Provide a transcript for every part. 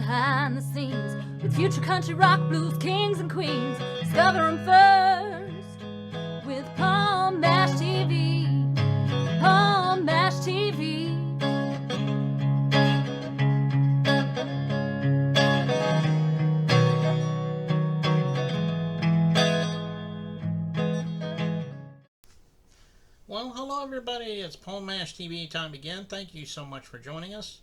behind the scenes with future country rock blues kings and queens. Discover them first with Palm Mash TV. Palm Mash TV. Well, hello everybody, it's Palm Mash TV time again. Thank you so much for joining us.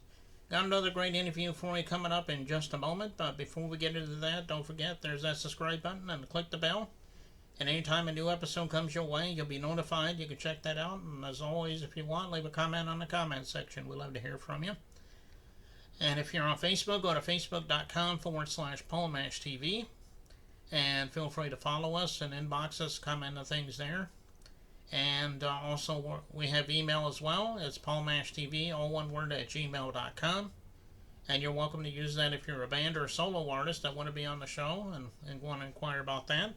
Got another great interview for you coming up in just a moment, but before we get into that, don't forget there's that subscribe button and click the bell. And anytime a new episode comes your way, you'll be notified. You can check that out. And as always, if you want, leave a comment on the comment section. We'd love to hear from you. And if you're on Facebook, go to facebook.com/PalmMashTV. And feel free to follow us and inbox us, comment on things there. And also, we have email as well. It's palmmashtv, all one word, at gmail.com. And you're welcome to use that if you're a band or a solo artist that want to be on the show and want to inquire about that.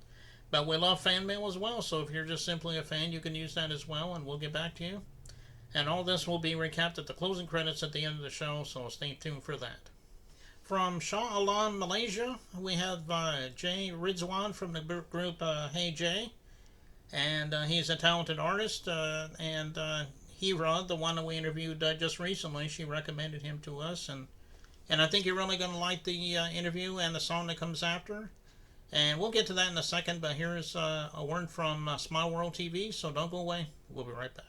But we love fan mail as well, so if you're just simply a fan, you can use that as well, and we'll get back to you. And all this will be recapped at the closing credits at the end of the show, so stay tuned for that. From Shah, Malaysia, we have Jay Ridzwan from the group Hey Jay. And he's a talented artist, and Hira, the one that we interviewed just recently, she recommended him to us, and I think you're really going to like the interview and the song that comes after, and we'll get to that in a second, but here's a word from Smile World TV, so don't go away, we'll be right back.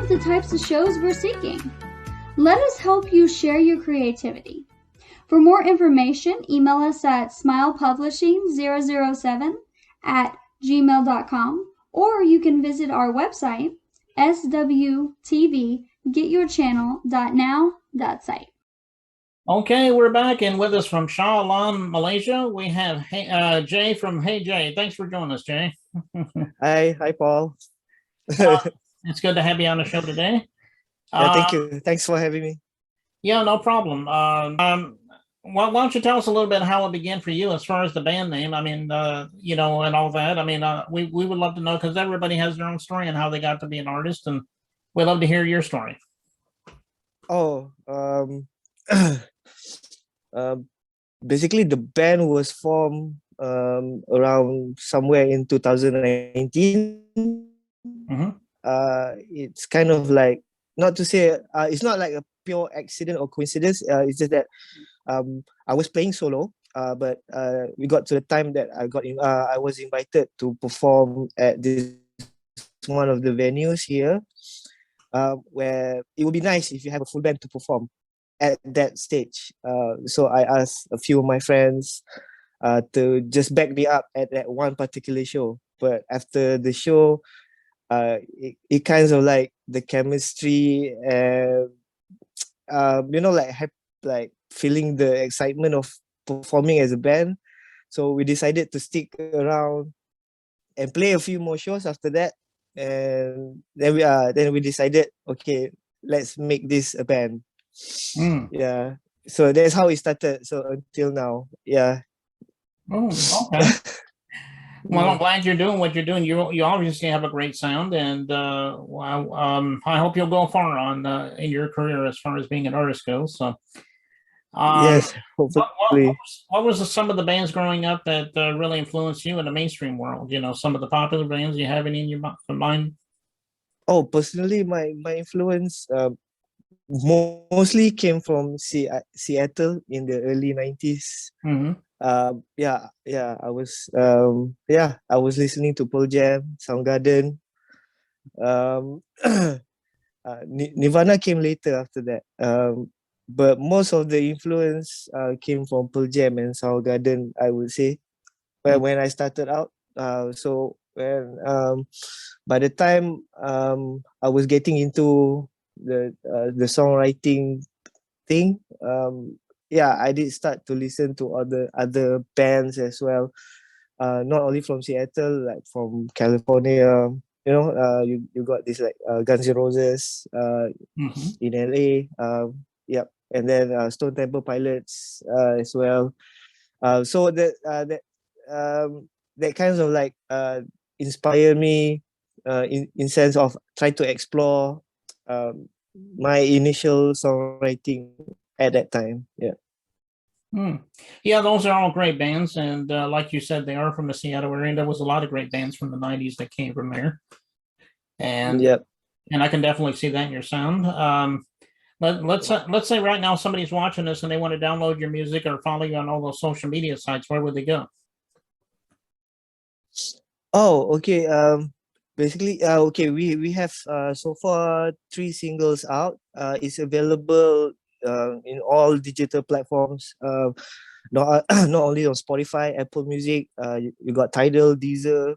The types of shows we're seeking. Let us help you share your creativity. For more information, email us at smilepublishing007@gmail.com, or you can visit our website, swtvgetyourchannel.now.site. Okay, we're back, and with us from Shah Alam, Malaysia, we have Jay from Hey Jay. Thanks for joining us, Jay. Hi, Paul. It's good to have you on the show today. Thank you. Thanks for having me. Yeah, no problem. Why don't you tell us a little bit how it began for you as far as the band name? I mean, and all that. I mean, we would love to know, because everybody has their own story and how they got to be an artist, and we'd love to hear your story. Basically, the band was formed around somewhere in 2019. Mm-hmm. It's kind of like, not to say it's not like a pure accident or coincidence. It's just that I was playing solo, but we got to the time that I was invited to perform at this one of the venues here, where it would be nice if you have a full band to perform at that stage. So I asked a few of my friends to just back me up at that one particular show. But after the show, it kind of like the chemistry and like feeling the excitement of performing as a band. So we decided to stick around and play a few more shows after that, and then we decided, okay, let's make this a band. Yeah, so that's how it started. So until now, yeah. Oh, okay. Well, I'm glad you're doing what you're doing. You obviously have a great sound, and I hope you'll go far on in your career as far as being an artist goes. So, yes, hopefully. What was some of the bands growing up that really influenced you in the mainstream world? You know, some of the popular bands. You have any in your mind? Oh, personally, my influence mostly came from Seattle in the early 90s. Mm-hmm. I was listening to Pearl Jam, Soundgarden. Nirvana came later after that. But most of the influence came from Pearl Jam and Soundgarden, I would say. But when I started out, so when by the time I was getting into the songwriting thing, I did start to listen to other bands as well. Not only from Seattle, like from California, you got this like Guns N' Roses in LA. Yep, and then Stone Temple Pilots as well. So that kinds of like inspire me in sense of trying to explore um, my initial songwriting at that time. Yeah. Yeah, those are all great bands, and like you said, they are from the Seattle area. There was a lot of great bands from the '90s that came from there, and Yep. I can definitely see that in your sound. Let's say right now somebody's watching this and they want to download your music or follow you on all those social media sites. Where would they go? Oh, okay. Basically, okay, we have so far 3 singles out. It's available in all digital platforms. Not not only on Spotify, Apple Music. You got Tidal, Deezer,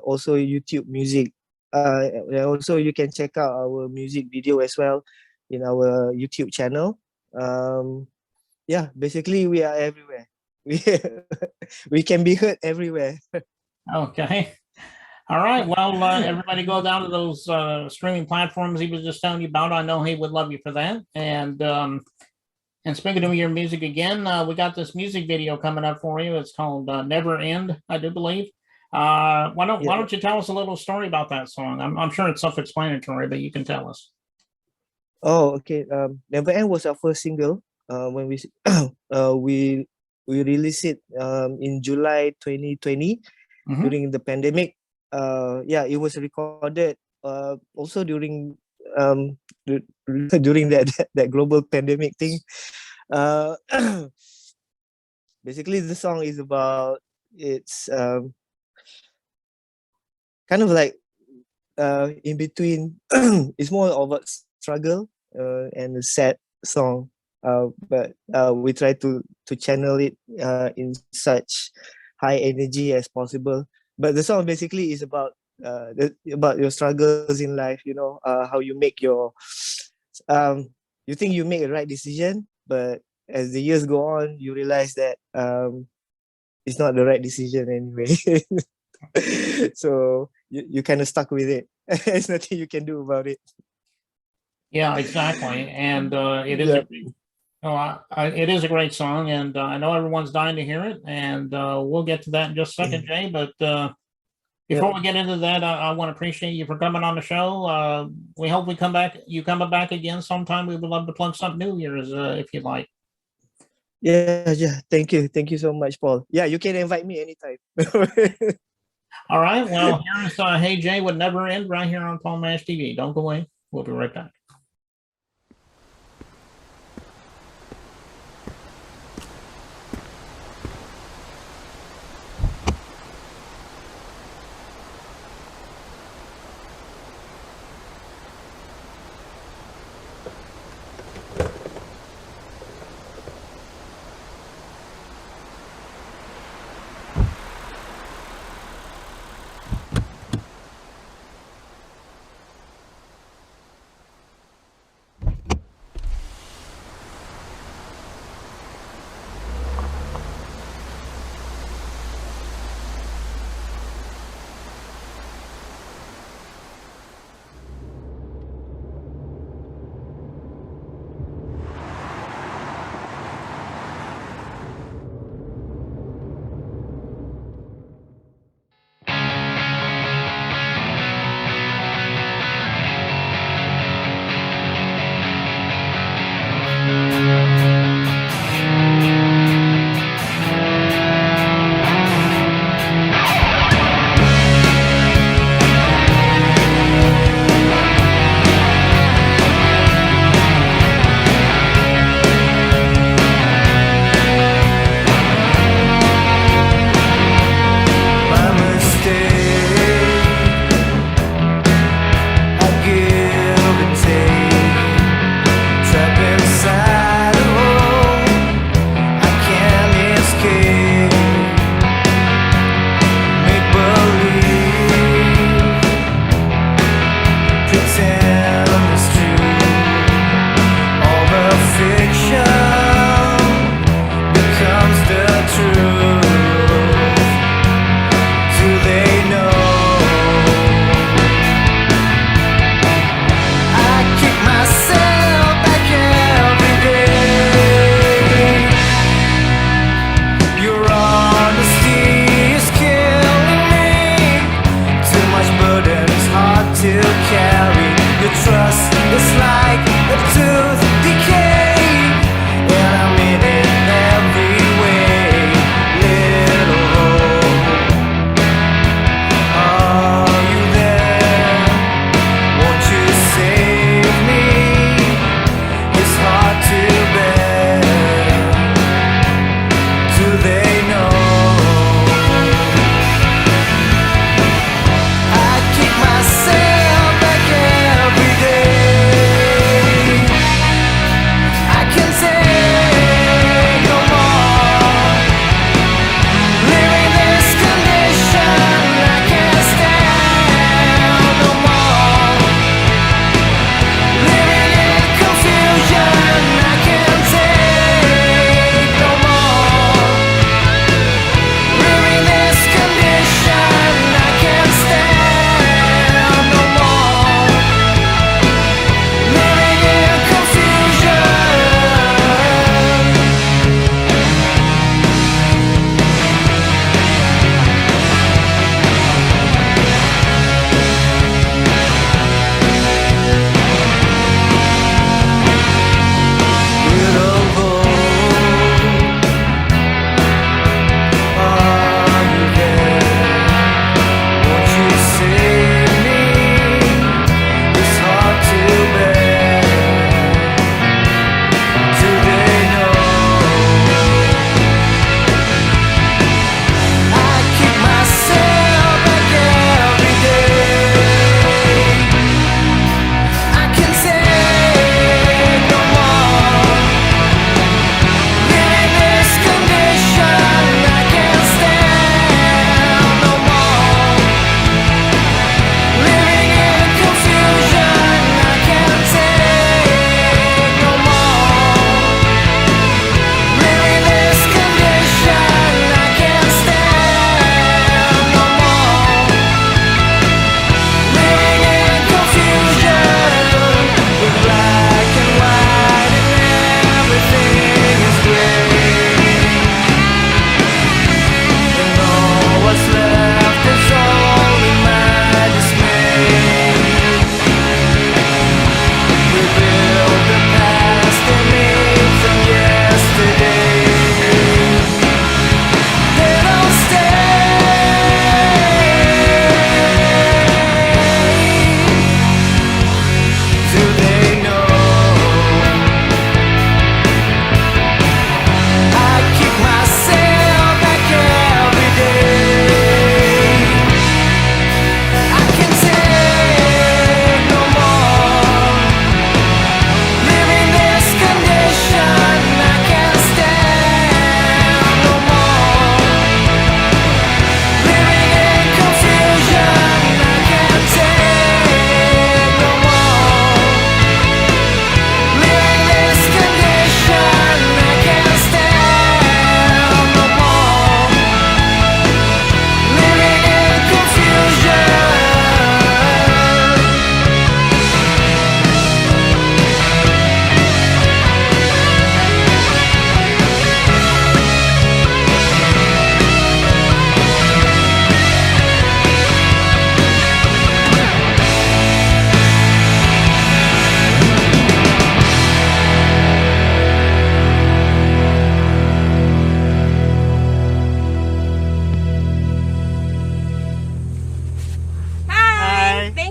also YouTube Music. And also you can check out our music video as well in our YouTube channel. Yeah, basically we are everywhere. We we can be heard everywhere. Okay. All right. Well, everybody go down to those streaming platforms he was just telling you about. I know he would love you for that. And speaking of your music again, we got this music video coming up for you. It's called "Never End," I do believe. Why don't you tell us a little story about that song? I'm sure it's self-explanatory, but you can tell us. Oh, okay. Never End was our first single. When we released it in July 2020 during the pandemic. Yeah, it was recorded also during during that global pandemic thing. Uh, Basically, the song is about it's kind of like in between. It's more of a struggle and a sad song. But we try to channel it in such high energy as possible. But the song basically is about about your struggles in life. How you make your you think you make a right decision, but as the years go on, you realize that it's not the right decision anyway. So you kind of stuck with it. There's nothing you can do about it. Yeah, exactly. And Yeah. it is a great song, and I know everyone's dying to hear it. And we'll get to that in just a second, Jay. But before we get into that, I want to appreciate you for coming on the show. We hope you come back again sometime. We would love to plug something new here, if you'd like. Yeah. Thank you so much, Paul. Yeah, you can invite me anytime. All right. Well, here's Hey Jay would never end right here on Paul Mash TV. Don't go away. We'll be right back.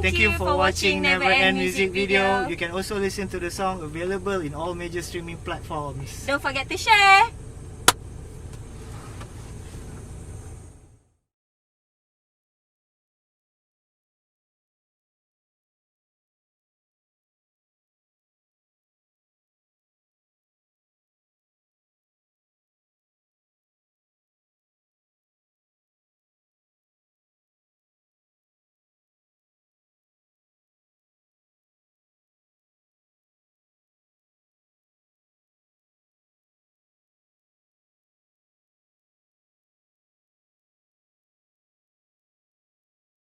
Thank you for watching Never End Music Video. You can also listen to the song available in all major streaming platforms. Don't forget to share.